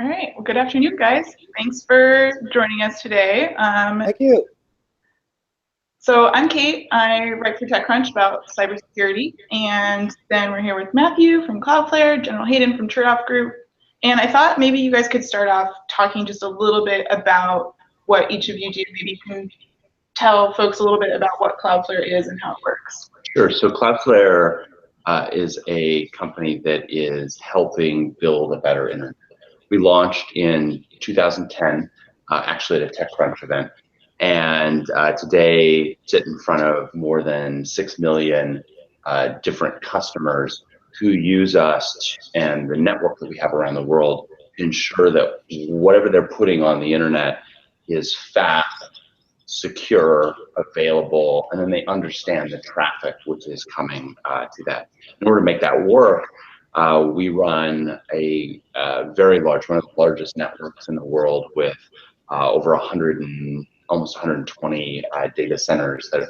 All right. Well, good afternoon, guys. Thanks for joining us today. Thank you. So I'm Kate. I write for TechCrunch about cybersecurity, and then we're here with Matthew from Cloudflare, General Hayden from Turdoff Group, and I thought maybe you guys could start off talking just a little bit about what each of you do. Maybe you can tell folks a little bit about what Cloudflare is and how it works. Sure. So Cloudflare is a company that is helping build a better internet. We launched in 2010, actually at a TechCrunch event, and today sit in front of more than 6 million different customers who use us and the network that we have around the world to ensure that whatever they're putting on the internet is fast, secure, available, and then they understand the traffic which is coming to that. In order to make that work, we run a very large, one of the largest networks in the world with over 100 and almost 120 data centers that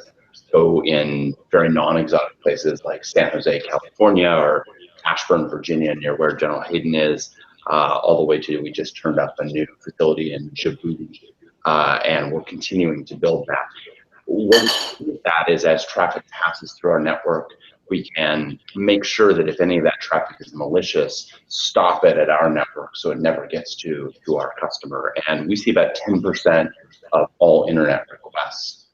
go in very non-exotic places like San Jose, California, or Ashburn, Virginia, near where General Hayden is, all the way to, we just turned up a new facility in Djibouti, and we're continuing to build that. What we do with that is, as traffic passes through our network, we can make sure that if any of that traffic is malicious, stop it at our network so it never gets to our customer. And we see about 10% of all internet requests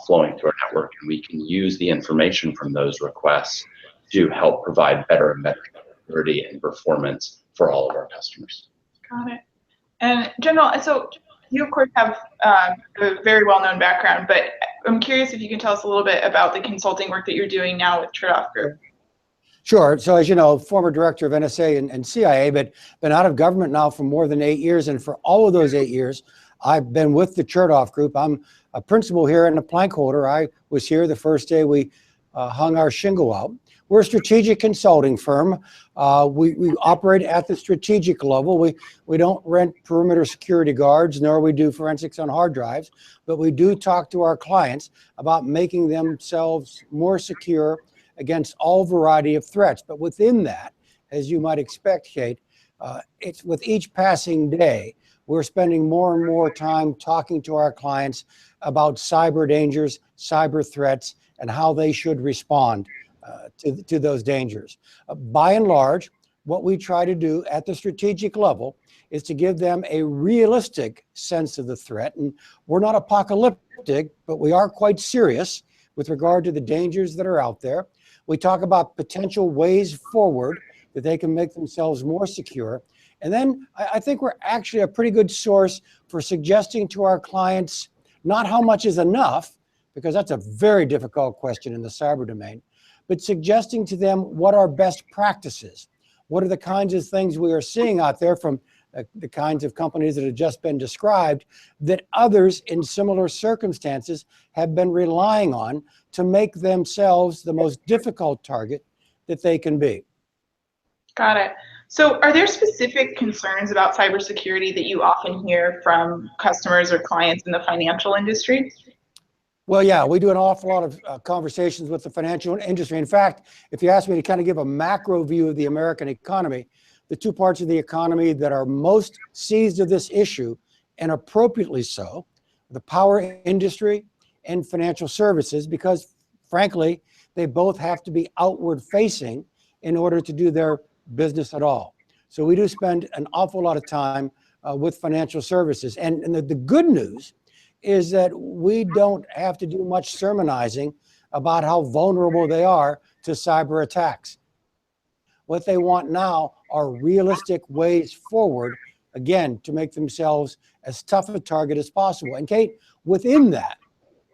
flowing through our network, and we can use the information from those requests to help provide better and better security and performance for all of our customers. Got it. And General, so you of course have a very well-known background, but I'm curious if you can tell us a little bit about the consulting work that you're doing now with Turdoff Group. Sure. So as you know, former director of NSA and CIA, but been out of government now for more than 8 years. And for all of those 8 years, I've been with the Turdoff Group. I'm a principal here and a plank holder. I was here the first day we hung our shingle out. We're a strategic consulting firm. We operate at the strategic level. We don't rent perimeter security guards, nor we do forensics on hard drives, but we do talk to our clients about making themselves more secure against all variety of threats. But within that, as you might expect, Kate, it's with each passing day, we're spending more and more time talking to our clients about cyber dangers, cyber threats, and how they should respond to those dangers. By and large, what we try to do at the strategic level is to give them a realistic sense of the threat. And we're not apocalyptic, but we are quite serious with regard to the dangers that are out there. We talk about potential ways forward that they can make themselves more secure. And then I think we're actually a pretty good source for suggesting to our clients not how much is enough, because that's a very difficult question in the cyber domain, but suggesting to them what are best practices. What are the kinds of things we are seeing out there from the kinds of companies that have just been described that others in similar circumstances have been relying on to make themselves the most difficult target that they can be. Got it. So are there specific concerns about cybersecurity that you often hear from customers or clients in the financial industry? Well, yeah, we do an awful lot of conversations with the financial industry. In fact, if you ask me to kind of give a macro view of the American economy, the two parts of the economy that are most seized of this issue, and appropriately so, the power industry and financial services, because frankly, they both have to be outward facing in order to do their business at all. So we do spend an awful lot of time with financial services. And the good news is that we don't have to do much sermonizing about how vulnerable they are to cyber attacks. What they want now are realistic ways forward, again, to make themselves as tough a target as possible. And Kate, within that,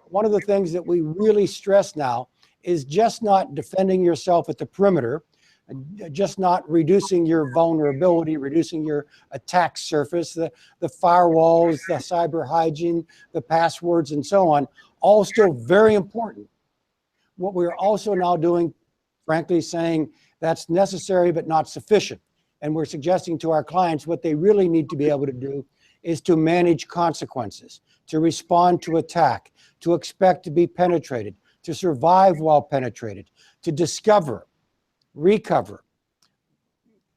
one of the things that we really stress now is just not defending yourself at the perimeter, just not reducing your vulnerability, reducing your attack surface, the firewalls, the cyber hygiene, the passwords, and so on, all still very important. What we're also now doing, frankly, saying that's necessary but not sufficient. And we're suggesting to our clients what they really need to be able to do is to manage consequences, to respond to attack, to expect to be penetrated, to survive while penetrated, to discover, recover,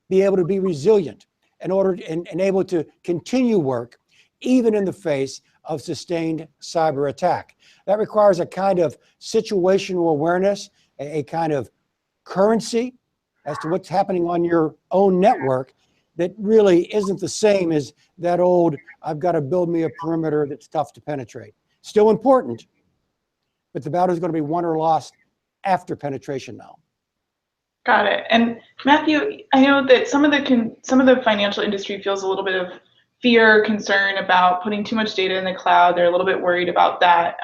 be able to be resilient. in order to, and able to continue work even in the face of sustained cyber attack. That requires a kind of situational awareness, a kind of currency as to what's happening on your own network that really isn't the same as that old, I've got to build me a perimeter that's tough to penetrate. Still important, but the battle is going to be won or lost after penetration now. Got it. And Matthew, I know that some of the financial industry feels a little bit of fear, concern about putting too much data in the cloud. They're a little bit worried about that.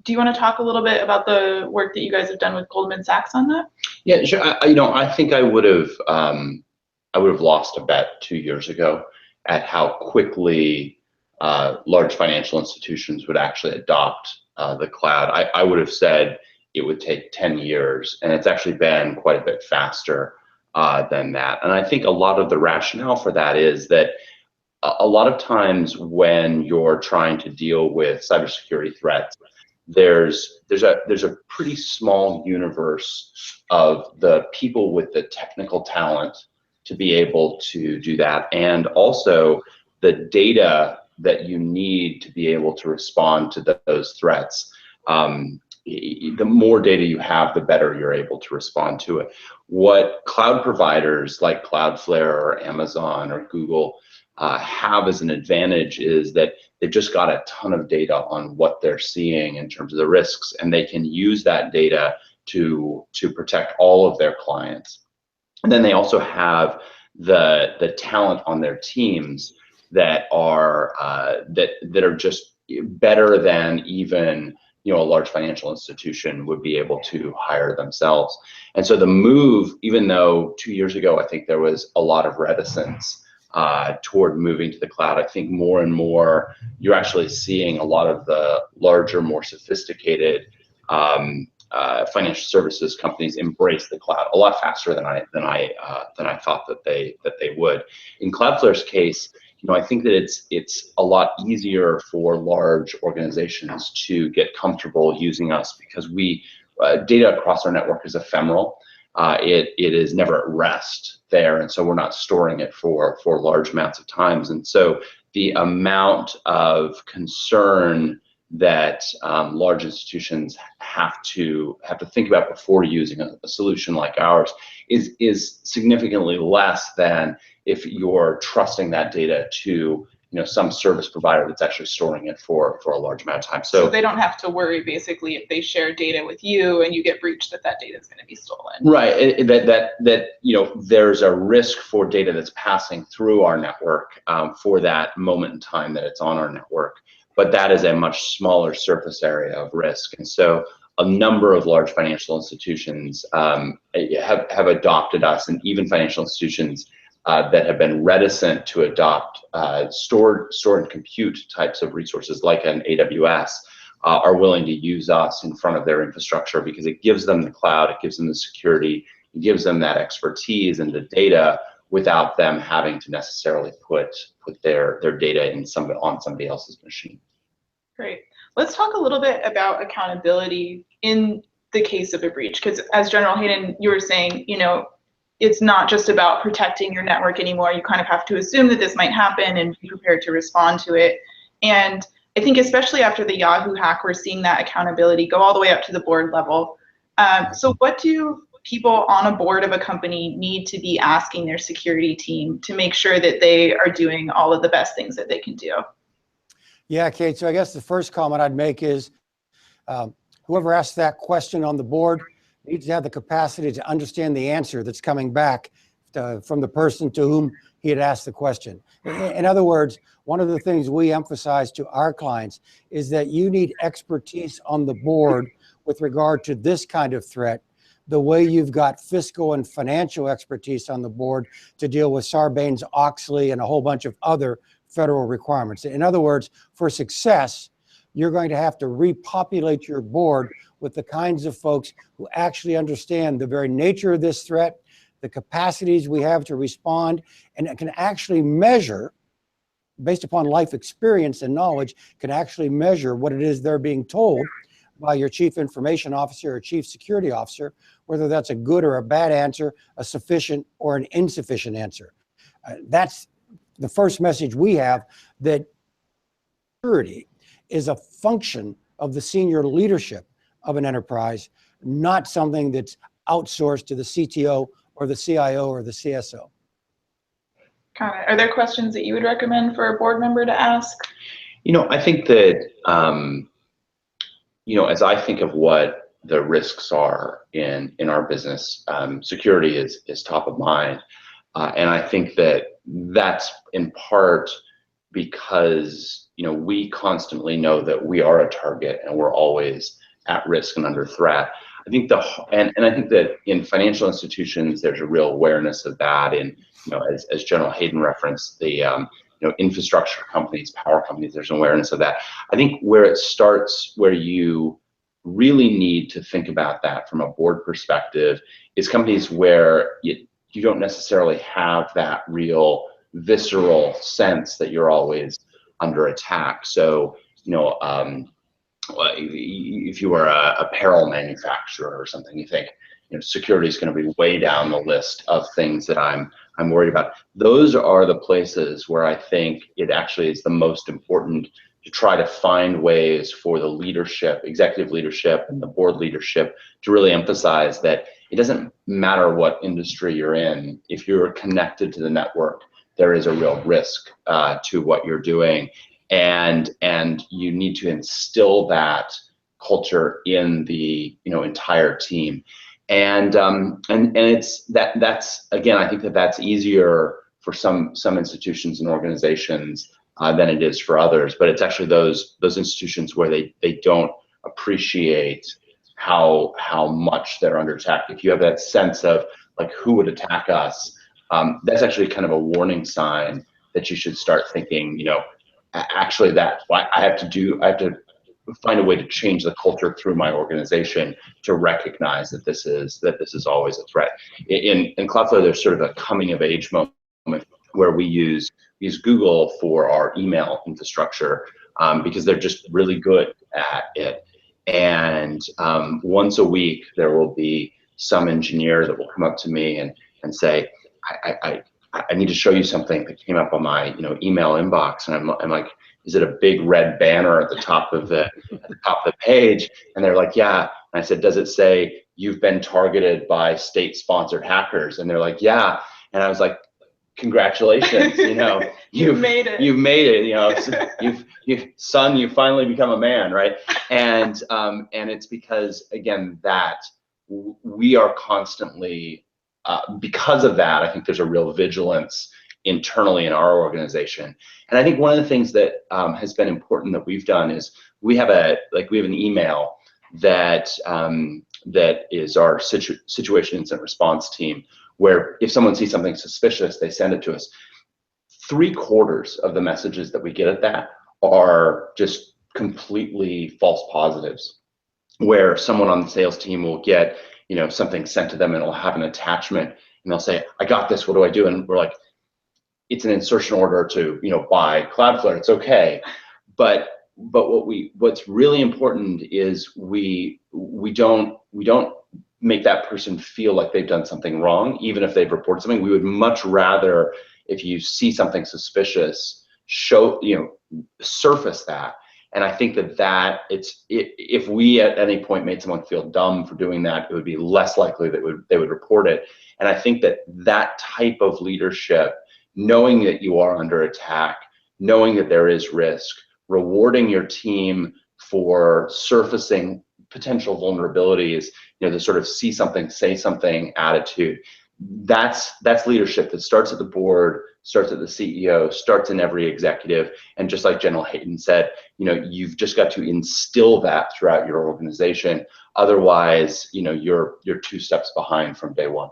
Do you want to talk a little bit about the work that you guys have done with Goldman Sachs on that? Yeah, sure. I think I would have lost a bet 2 years ago at how quickly large financial institutions would actually adopt the cloud. I would have said it would take 10 years, and it's actually been quite a bit faster than that. And I think a lot of the rationale for that is that a lot of times when you're trying to deal with cybersecurity threats, there's a pretty small universe of the people with the technical talent to be able to do that, and also the data that you need to be able to respond to those threats. The more data you have, the better you're able to respond to it. What cloud providers like Cloudflare or Amazon or Google have as an advantage is that they've just got a ton of data on what they're seeing in terms of the risks, and they can use that data to protect all of their clients. And then they also have the talent on their teams that are just better than even a large financial institution would be able to hire themselves. And so the move, even though 2 years ago I think there was a lot of reticence toward moving to the cloud, I think more and more you're actually seeing a lot of the larger, more sophisticated financial services companies embrace the cloud a lot faster than I thought that they would. In Cloudflare's case, I think that it's a lot easier for large organizations to get comfortable using us because data across our network is ephemeral. It is never at rest there, and so we're not storing it for large amounts of times. And so the amount of concern that large institutions have to think about before using a solution like ours is significantly less than if you're trusting that data to some service provider that's actually storing it for a large amount of time. So they don't have to worry basically if they share data with you and you get breached that data is going to be stolen. Right. There's a risk for data that's passing through our network for that moment in time that it's on our network, but that is a much smaller surface area of risk. And so a number of large financial institutions have adopted us, and even financial institutions that have been reticent to adopt store and compute types of resources like an AWS are willing to use us in front of their infrastructure because it gives them the cloud, it gives them the security, it gives them that expertise and the data without them having to necessarily put their data on somebody else's machine. Great. Let's talk a little bit about accountability in the case of a breach, because as General Hayden, you were saying, it's not just about protecting your network anymore. You kind of have to assume that this might happen and be prepared to respond to it. And I think especially after the Yahoo hack, we're seeing that accountability go all the way up to the board level. So what do people on a board of a company need to be asking their security team to make sure that they are doing all of the best things that they can do? Yeah, Kate, so I guess the first comment I'd make is whoever asked that question on the board needs to have the capacity to understand the answer that's coming back from the person to whom he had asked the question. In other words, one of the things we emphasize to our clients is that you need expertise on the board with regard to this kind of threat, the way you've got fiscal and financial expertise on the board to deal with Sarbanes-Oxley and a whole bunch of other federal requirements. In other words, for success, you're going to have to repopulate your board with the kinds of folks who actually understand the very nature of this threat, the capacities we have to respond, and can actually measure, based upon life experience and knowledge, can actually measure what it is they're being told by your chief information officer or chief security officer, whether that's a good or a bad answer, a sufficient or an insufficient answer. That's the first message we have, that security is a function of the senior leadership of an enterprise, not something that's outsourced to the CTO or the CIO or the CSO. Got it. Are there questions that you would recommend for a board member to ask? I think that, as I think of what the risks are in our business, security is top of mind. And I think that that's in part because, we constantly know that we are a target and we're always at risk and under threat. I think and I think that in financial institutions, there's a real awareness of that. And, as General Hayden referenced, the, infrastructure companies, power companies, there's an awareness of that. I think where it starts, where you really need to think about that from a board perspective, is companies where you don't necessarily have that real visceral sense that you're always under attack. So, if you are a apparel manufacturer or something, you think, security is going to be way down the list of things that I'm worried about. Those are the places where I think it actually is the most important to try to find ways for the leadership, executive leadership and the board leadership, to really emphasize that it doesn't matter what industry you're in. If you're connected to the network, there is a real risk to what you're doing. And you need to instill that culture in the entire team. And it's that's again, I think that's easier for some institutions and organizations than it is for others. But it's actually those institutions where they don't appreciate how much they're under attack. If you have that sense of like, who would attack us, that's actually kind of a warning sign that you should start thinking, actually that I have to find a way to change the culture through my organization to recognize that this is always a threat. In Cloudflare, there's sort of a coming of age moment where we use Google for our email infrastructure because they're just really good at it. And once a week, there will be some engineer that will come up to me and say, I need to show you something that came up on my email inbox. And I'm like, is it a big red banner at the top of the page? And they're like, yeah. And I said, does it say you've been targeted by state-sponsored hackers? And they're like, yeah. And I was like, congratulations, you've made it. You've made it. Son, you finally become a man, right? And it's because, again, that we are constantly because of that, I think there's a real vigilance internally in our organization. And I think one of the things that has been important that we've done is we have an email that is our situation incident response team, where if someone sees something suspicious, they send it to us. 3/4 of the messages that we get at that are just completely false positives, where someone on the sales team will get something sent to them and it'll have an attachment and they'll say, I got this, what do I do? And we're like, it's an insertion order to buy Cloudflare, it's okay. But what's really important is we don't make that person feel like they've done something wrong, even if they've reported something. We would much rather, if you see something suspicious, surface that. And I think that if we at any point made someone feel dumb for doing that, it would be less likely that they would report it. And I think that type of leadership, knowing that you are under attack, knowing that there is risk, rewarding your team for surfacing potential vulnerabilities, the sort of see something, say something attitude, that's leadership that starts at the board, starts at the CEO, starts in every executive. And just like General Hayden said, you've just got to instill that throughout your organization. Otherwise, you're 2 steps behind from day one.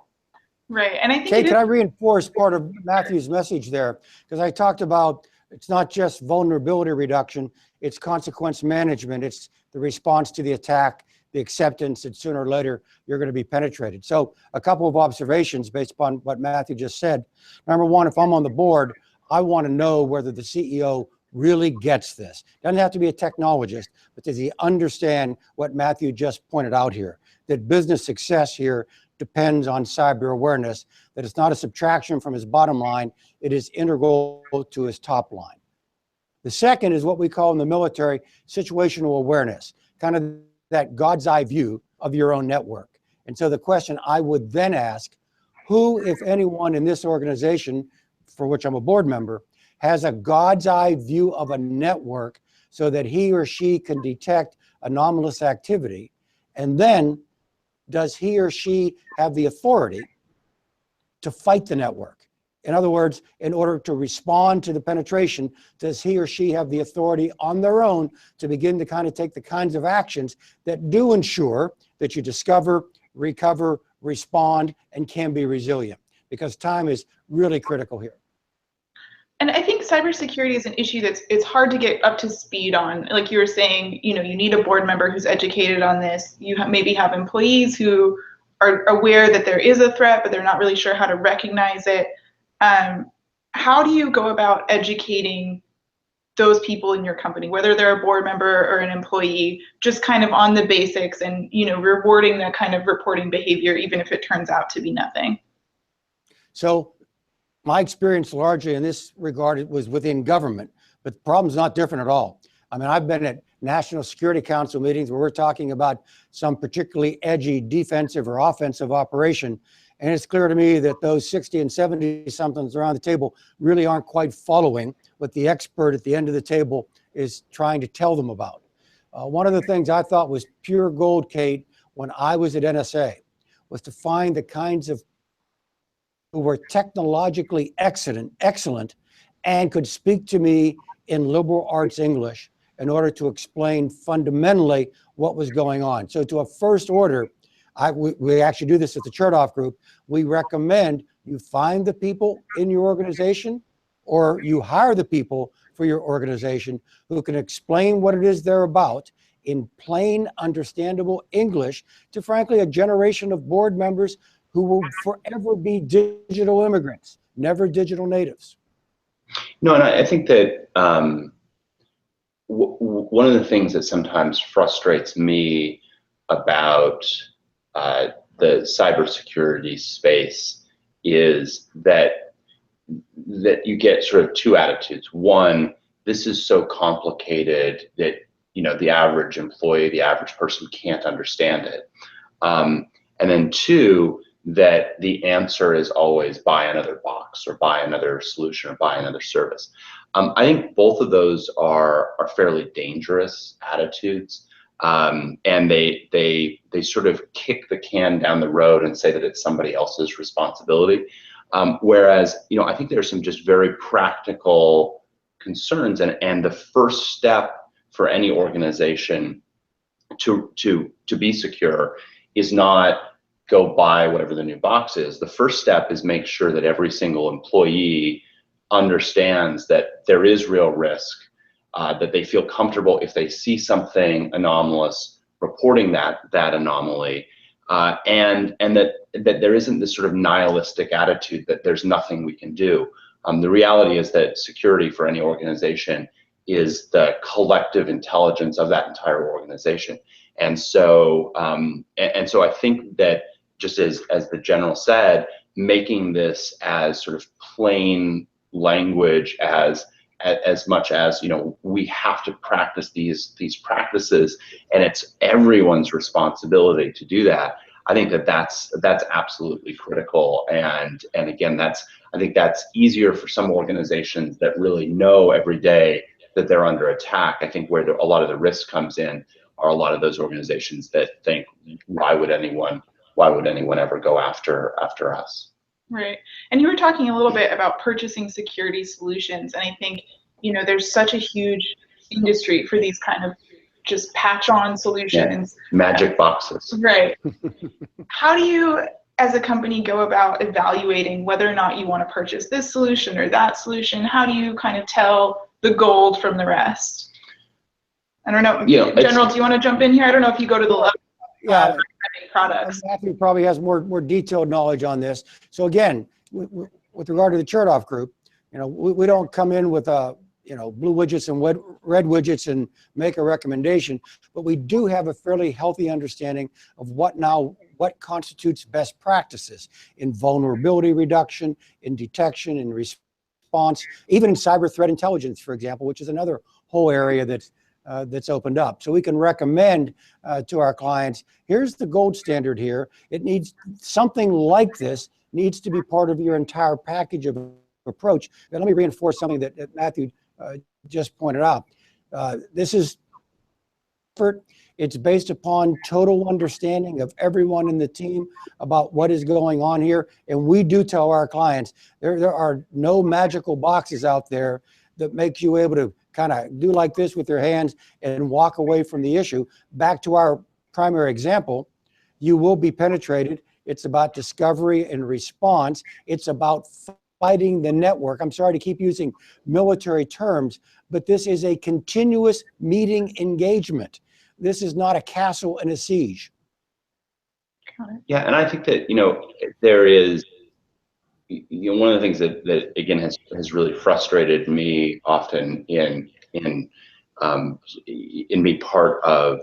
Right. And I think Kate, can I reinforce part of Matthew's message there? Because I talked about it's not just vulnerability reduction, it's consequence management, it's the response to the attack, the acceptance that sooner or later you're going to be penetrated. So a couple of observations based upon what Matthew just said. Number one, if I'm on the board, I want to know whether the CEO really gets this. Doesn't have to be a technologist, but does he understand what Matthew just pointed out here? That business success here depends on cyber awareness, that it's not a subtraction from his bottom line, it is integral to his top line. The second is what we call in the military situational awareness, kind of that God's eye view of your own network. And so the question I would then ask, who, if anyone in this organization, for which I'm a board member, has a God's eye view of a network so that he or she can detect anomalous activity? And then, does he or she have the authority to fight the network? In other words, in order to respond to the penetration, does he or she have the authority on their own to begin to kind of take the kinds of actions that do ensure that you discover, recover, respond, and can be resilient? Because time is really critical here. And I think cybersecurity is an issue it's hard to get up to speed on. Like you were saying, you need a board member who's educated on this. You maybe have employees who are aware that there is a threat, but they're not really sure how to recognize it. How do you go about educating those people in your company, whether they're a board member or an employee, just kind of on the basics and, rewarding that kind of reporting behavior, even if it turns out to be nothing? So my experience largely in this regard was within government, but the problem's not different at all. I mean, I've been at National Security Council meetings where we're talking about some particularly edgy defensive or offensive operation. And it's clear to me that those 60 and 70 somethings around the table really aren't quite following what the expert at the end of the table is trying to tell them about. One of the things I thought was pure gold, Kate, when I was at NSA, was to find the kinds of who were technologically excellent and could speak to me in liberal arts English in order to explain fundamentally what was going on. So to a first order, we actually do this at the Chertoff Group. We recommend you find the people in your organization or you hire the people for your organization who can explain what it is they're about in plain, understandable English to, frankly, a generation of board members who will forever be digital immigrants, never digital natives. No, and I think that one of the things that sometimes frustrates me about the cybersecurity space is that you get sort of two attitudes. One, this is so complicated that the average employee, the average person can't understand it. And then two, that the answer is always buy another box or buy another solution or buy another service. I think both of those are fairly dangerous attitudes. And they sort of kick the can down the road and say that it's somebody else's responsibility. Whereas, I think there's some just very practical concerns, and the first step for any organization to be secure is not go buy whatever the new box is. The first step is make sure that every single employee understands that there is real risk, that they feel comfortable if they see something anomalous reporting that anomaly, and that there isn't this sort of nihilistic attitude that there's nothing we can do. The reality is that security for any organization is the collective intelligence of that entire organization. And so I think that, just as the general said, making this as sort of plain language as much as we have to practice these practices, and it's everyone's responsibility to do that. I think that's absolutely critical, and again, I think that's easier for some organizations that really know every day that they're under attack. I think where a lot of the risk comes in are a lot of those organizations that think, why would anyone ever go after us? Right. And you were talking a little bit about purchasing security solutions, and I think there's such a huge industry for these kind of just patch on solutions. Yeah. Magic boxes. Right. How do you, as a company, go about evaluating whether or not you want to purchase this solution or that solution? How do you kind of tell the gold from the rest? I don't know. General, do you want to jump in here? I don't know if you go to the products. Matthew probably has more detailed knowledge on this. So again, with regard to the Chertoff Group, we don't come in with a blue widgets and red widgets and make a recommendation, but we do have a fairly healthy understanding of what constitutes best practices in vulnerability reduction, in detection, in response, even in cyber threat intelligence, for example, which is another whole area that's opened up. So we can recommend to our clients, here's the gold standard here. It needs something like this needs to be part of your entire package of approach. But let me reinforce something that Matthew just pointed out. This is effort. It's based upon total understanding of everyone in the team about what is going on here. And we do tell our clients, there are no magical boxes out there that make you able to kind of do like this with your hands and walk away from the issue. Back to our primary example, you will be penetrated. It's about discovery and response. It's about fighting the network. I'm sorry to keep using military terms, but this is a continuous meeting engagement. This is not a castle and a siege. Yeah, and I think that there is one of the things that again has really frustrated me often in being part of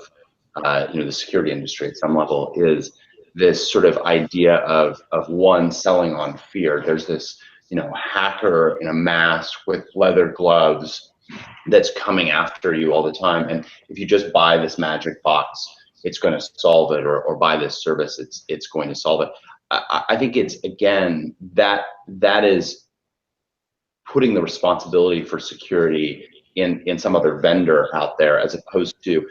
the security industry at some level is this sort of idea of one selling on fear. There's this hacker in a mask with leather gloves that's coming after you all the time, and if you just buy this magic box, it's going to solve it, or buy this service, it's going to solve it. I think it's, again, that is putting the responsibility for security in some other vendor out there, as opposed to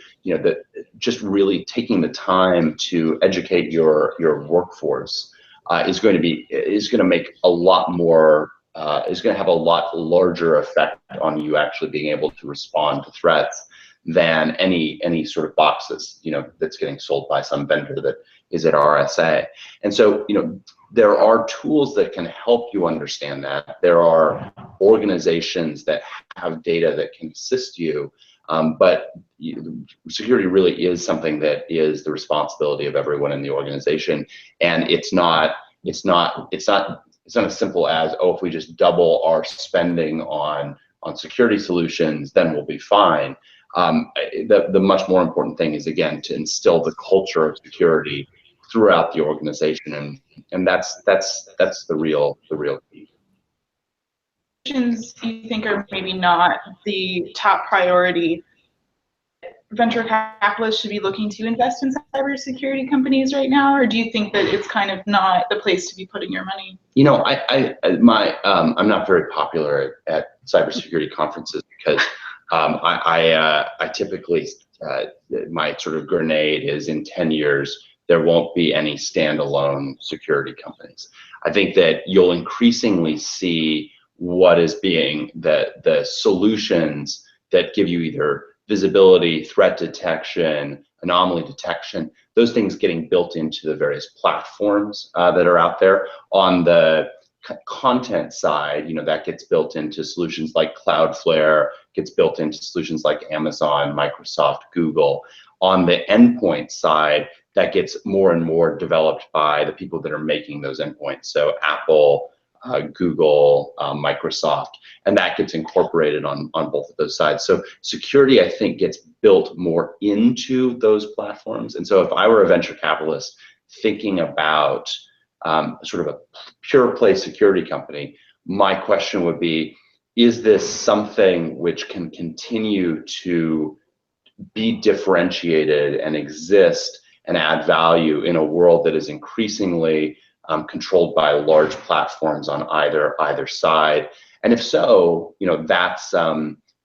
just really taking the time to educate your workforce is going to make a lot more, is going to have a lot larger effect on you actually being able to respond to threats than any sort of boxes that's getting sold by some vendor that is at RSA. And so there are tools that can help you understand that. There are organizations that have data that can assist you, but security really is something that is the responsibility of everyone in the organization, and it's not as simple as, oh, if we just double our spending on security solutions, then we'll be fine. The much more important thing is, again, to instill the culture of security throughout the organization, and that's the real key. You think are maybe not the top priority venture capitalists should be looking to invest in cybersecurity companies right now, or do you think that it's kind of not the place to be putting your money? I'm not very popular at cybersecurity conferences because I typically my sort of grenade is, in 10 years there won't be any standalone security companies. I think that you'll increasingly see what is being the solutions that give you either visibility, threat detection, anomaly detection, those things getting built into the various platforms that are out there. On the content side, that gets built into solutions like Cloudflare, gets built into solutions like Amazon, Microsoft, Google. On the endpoint side, that gets more and more developed by the people that are making those endpoints. So Apple, Google, Microsoft, and that gets incorporated on both of those sides. So security, I think, gets built more into those platforms. And so if I were a venture capitalist thinking about sort of a pure play security company, my question would be, is this something which can continue to be differentiated and exist and add value in a world that is increasingly controlled by large platforms on either side? And if so,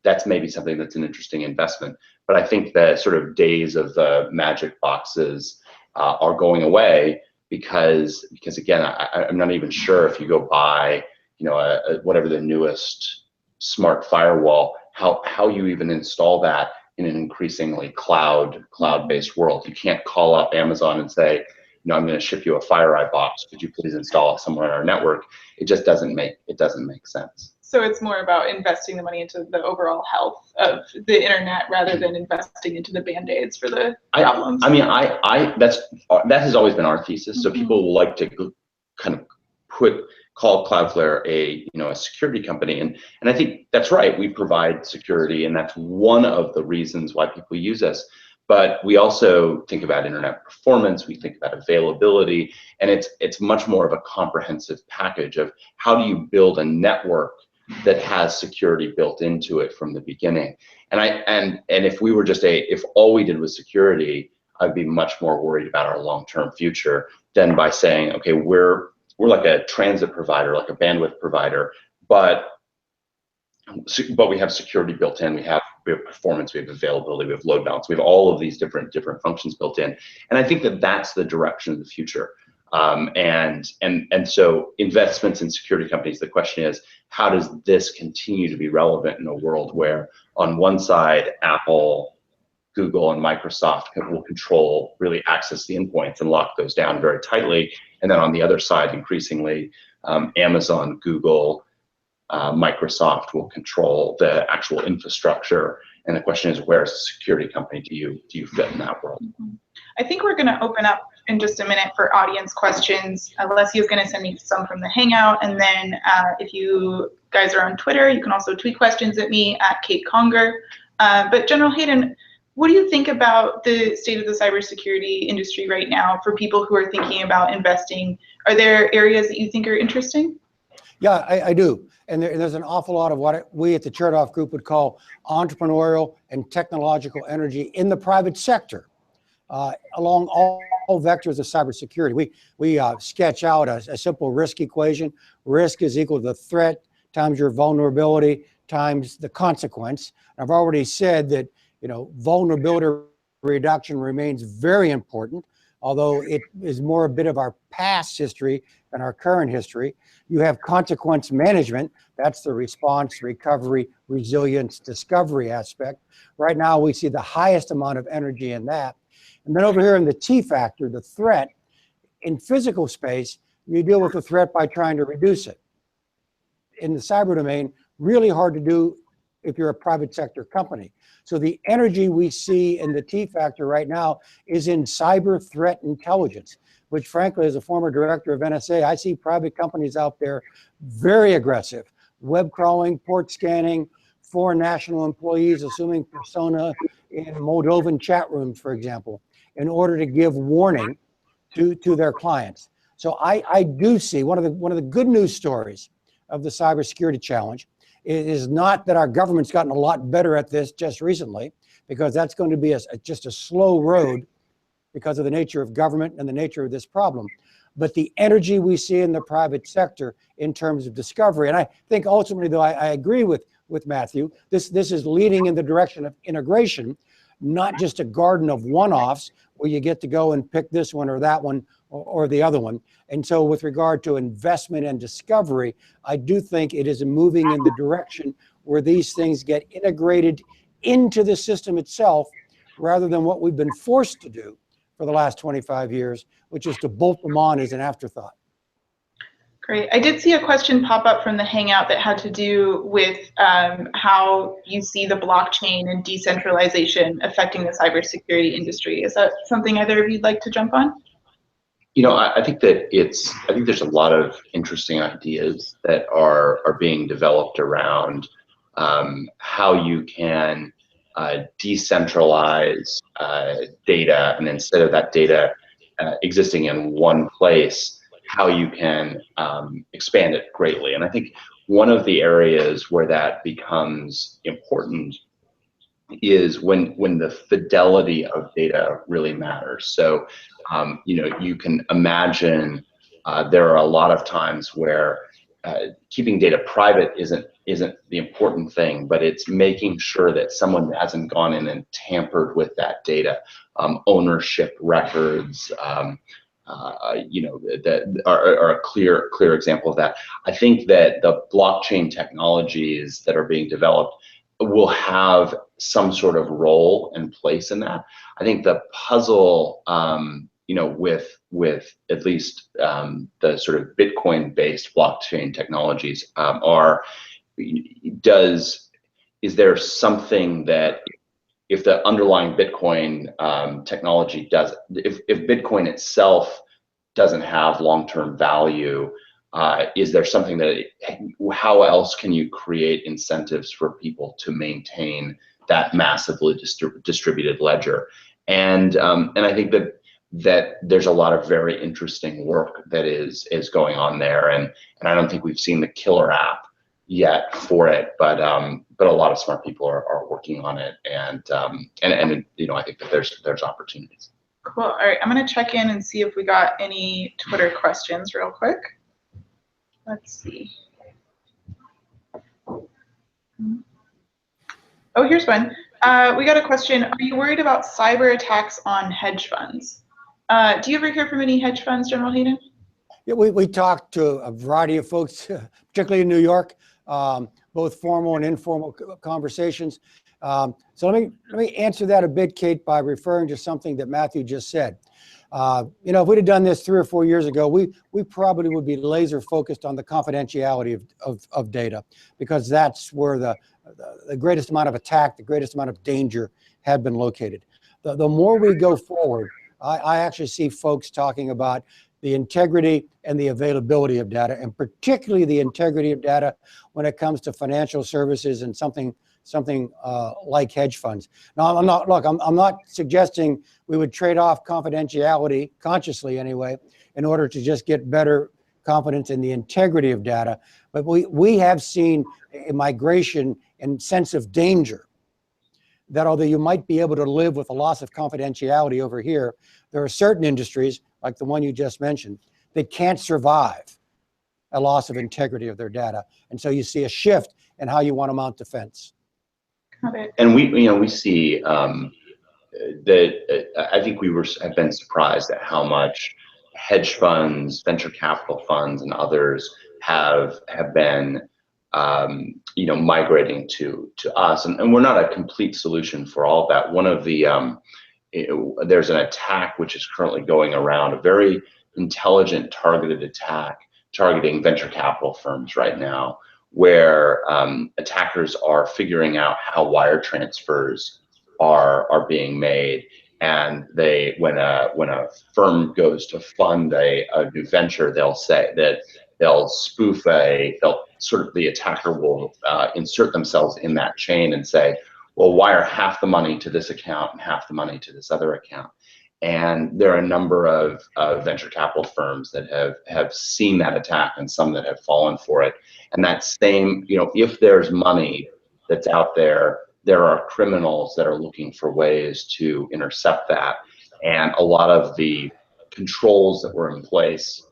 that's maybe something that's an interesting investment. But I think the sort of days of the magic boxes are going away, because again, I'm not even sure if you go buy whatever the newest smart firewall, how you even install that in an increasingly cloud-based world. You can't call up Amazon and say, I'm going to ship you a FireEye box. Could you please install it somewhere in our network? It just doesn't make sense. So it's more about investing the money into the overall health of the internet rather than investing into the band-aids for the problems. That has always been our thesis. So people like to kind of put call Cloudflare a security company, and I think that's right. We provide security, and that's one of the reasons why people use us. But we also think about internet performance. We think about availability, and it's much more of a comprehensive package of how do you build a network that has security built into it from the beginning. And if we were if all we did was security, I'd be much more worried about our long-term future than by saying, okay, we're like a transit provider, like a bandwidth provider, but we have security built in. We have performance, we have availability, we have load balance, we have all of these different functions built in. And I think that that's the direction of the future. And so investments in security companies, the question is, how does this continue to be relevant in a world where on one side, Apple, Google, and Microsoft will control, really access the endpoints and lock those down very tightly. And then on the other side, increasingly, Amazon, Google, Microsoft will control the actual infrastructure. And the question is, where as a security company do you fit in that world? I think we're going to open up in just a minute for audience questions. Alessio is going to send me some from the Hangout, and then if you guys are on Twitter, you can also tweet questions at me at Kate Conger. But General Hayden, what do you think about the state of the cybersecurity industry right now for people who are thinking about investing? Are there areas that you think are interesting? Yeah, I do. And there's an awful lot of what we at the Chertoff Group would call entrepreneurial and technological energy in the private sector, along all vectors of cybersecurity. We sketch out a simple risk equation. Risk is equal to the threat times your vulnerability times the consequence. I've already said that vulnerability reduction remains very important, although it is more a bit of our past history than our current history. You have consequence management. That's the response, recovery, resilience, discovery aspect. Right now, we see the highest amount of energy in that. And then over here in the T factor, the threat, in physical space, you deal with the threat by trying to reduce it. In the cyber domain, really hard to do if you're a private sector company. So the energy we see in the T factor right now is in cyber threat intelligence, which frankly, as a former director of NSA, I see private companies out there very aggressive, web crawling, port scanning, foreign national employees assuming persona in Moldovan chat rooms, for example, in order to give warning to their clients. So I do see one of the good news stories of the cybersecurity challenge is not that our government's gotten a lot better at this just recently, because that's going to be just a slow road because of the nature of government and the nature of this problem. But the energy we see in the private sector in terms of discovery, and I think ultimately, though, I agree with Matthew, this is leading in the direction of integration, not just a garden of one-offs where you get to go and pick this one or that one or the other one. And so with regard to investment and discovery, I do think it is moving in the direction where these things get integrated into the system itself, rather than what we've been forced to do for the last 25 years, which is to bolt them on as an afterthought. Great. I did see a question pop up from the Hangout that had to do with how you see the blockchain and decentralization affecting the cybersecurity industry. Is that something either of you'd like to jump on? I think that I think there's a lot of interesting ideas that are being developed around how you can decentralize data, and instead of that data existing in one place, how you can expand it greatly. And I think one of the areas where that becomes important is when the fidelity of data really matters. So, you can imagine there are a lot of times where keeping data private isn't the important thing, but it's making sure that someone hasn't gone in and tampered with that data. Ownership records, that are a clear example of that. I think that the blockchain technologies that are being developed will have some sort of role and place in that. I think the puzzle, with at least the sort of Bitcoin-based blockchain technologies is there something that, if the underlying Bitcoin technology if Bitcoin itself doesn't have long-term value, is there something that, how else can you create incentives for people to maintain that massively distributed ledger? And I think that there's a lot of very interesting work that is going on there, and I don't think we've seen the killer app yet for it, but a lot of smart people are working on it, and you know, I think that there's opportunities. Cool. All right, I'm gonna check in and see if we got any Twitter questions real quick. Let's see. Oh, here's one. We got a question. Are you worried about cyber attacks on hedge funds? Do you ever hear from any hedge funds, General Hayden? Yeah, we talked to a variety of folks, particularly in New York, both formal and informal conversations. So let me answer that a bit, Kate, by referring to something that Matthew just said. You know, if we'd have done this 3 or 4 years ago, we probably would be laser focused on the confidentiality of data, because that's where the greatest amount of attack, the greatest amount of danger had been located. The more we go forward, I actually see folks talking about the integrity and the availability of data, and particularly the integrity of data when it comes to financial services and something like hedge funds. Now, I'm not suggesting we would trade off confidentiality, consciously anyway, in order to just get better confidence in the integrity of data. But we have seen a migration and sense of danger, that although you might be able to live with a loss of confidentiality over here, there are certain industries, like the one you just mentioned, that can't survive a loss of integrity of their data. And so you see a shift in how you want to mount defense. And we see that I think have been surprised at how much hedge funds, venture capital funds, and others have been migrating to us, and we're not a complete solution for all of that. One of the there's an attack which is currently going around, a very intelligent targeted attack targeting venture capital firms right now, where attackers are figuring out how wire transfers are being made, and when a firm goes to fund a new venture, they'll say that they'll the attacker will insert themselves in that chain and say, well, wire half the money to this account and half the money to this other account. And there are a number of venture capital firms that have seen that attack, and some that have fallen for it. And that same, if there's money that's out there, there are criminals that are looking for ways to intercept that. And a lot of the controls that were in place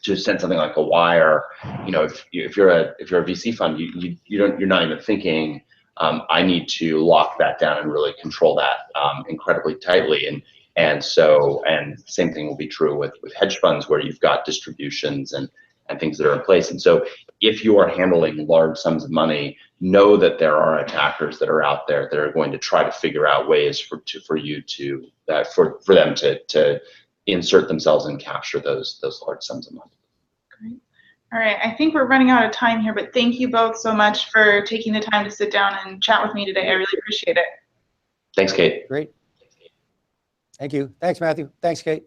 to send something like a wire, if you're a VC fund, you're not even thinking, I need to lock that down and really control that incredibly tightly. And same thing will be true with hedge funds, where you've got distributions and things that are in place. And so if you are handling large sums of money, know that there are attackers that are out there that are going to try to figure out ways for them to insert themselves and capture those large sums of money. Great. All right, I think we're running out of time here, but thank you both so much for taking the time to sit down and chat with me today. I really appreciate it. Thanks, Kate. Great. Thank you. Thanks, Matthew. Thanks, Kate.